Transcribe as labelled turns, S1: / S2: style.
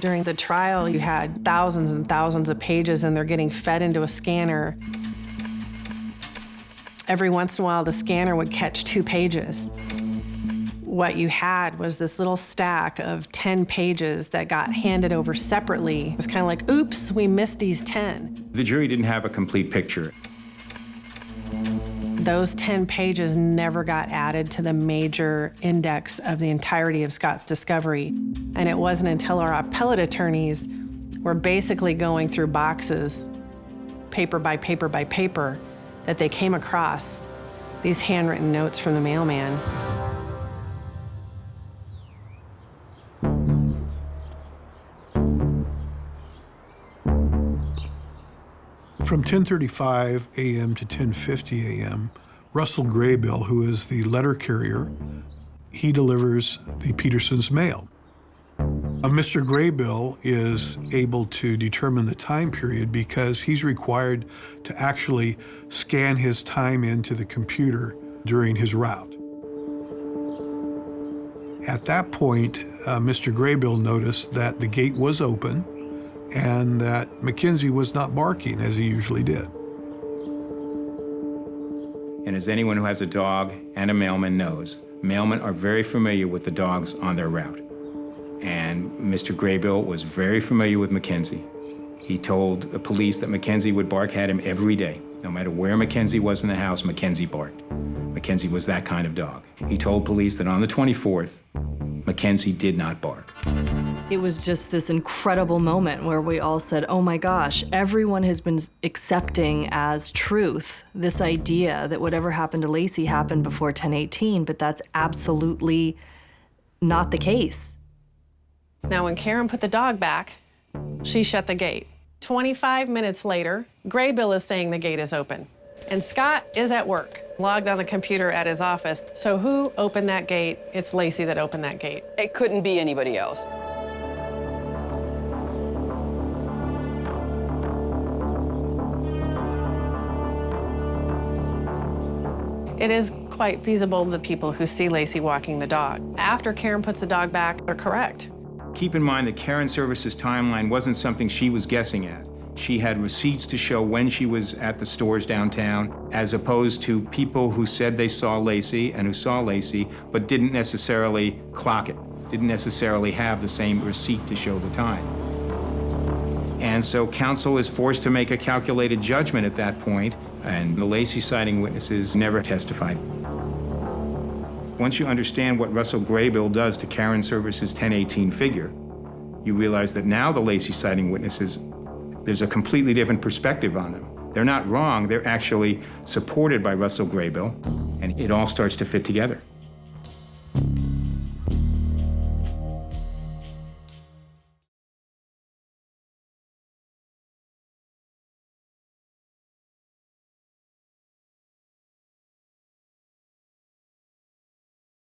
S1: During the trial, you had thousands and thousands of pages, and they're getting fed into a scanner. Every once in a while, the scanner would catch 2 pages. What you had was this little stack of 10 pages that got handed over separately. It was kind of like, oops, we missed these 10.
S2: The jury didn't have a complete picture.
S1: Those 10 pages never got added to the major index of the entirety of Scott's discovery. And it wasn't until our appellate attorneys were basically going through boxes, paper by paper by paper, that they came across these handwritten notes from the mailman.
S3: From 10:35 a.m. to 10:50 a.m., Russell Graybill, who is the letter carrier, he delivers the Petersons' mail. Mr. Graybill is able to determine the time period because he's required to actually scan his time into the computer during his route. At that point, Mr. Graybill noticed that the gate was open and that Mackenzie was not barking as he usually did.
S2: And as anyone who has a dog and a mailman knows, mailmen are very familiar with the dogs on their route. And Mr. Graybill was very familiar with Mackenzie. He told the police that Mackenzie would bark at him every day. No matter where Mackenzie was in the house, Mackenzie barked. Mackenzie was that kind of dog. He told police that on the 24th, Mackenzie did not bark.
S4: It was just this incredible moment where we all said, oh my gosh, everyone has been accepting as truth this idea that whatever happened to Laci happened before 10/18, but that's absolutely not the case.
S1: Now, when Karen put the dog back, she shut the gate. 25 minutes later, Graybill is saying the gate is open. And Scott is at work, logged on the computer at his office. So who opened that gate? It's Laci that opened that gate.
S5: It couldn't be anybody else.
S1: It is quite feasible that people who see Laci walking the dog after Karen puts the dog back are correct.
S2: Keep in mind that Karen Service's timeline wasn't something she was guessing at. She had receipts to show when she was at the stores downtown, as opposed to people who said they saw Laci and who saw Laci, but didn't necessarily clock it, didn't necessarily have the same receipt to show the time. And so counsel is forced to make a calculated judgment at that point, and the Laci sighting witnesses never testified. Once you understand what Russell Graybill does to Karen Service's 10/18 figure, you realize that now the Laci sighting witnesses, there's a completely different perspective on them. They're not wrong, they're actually supported by Russell Graybill, and it all starts to fit together.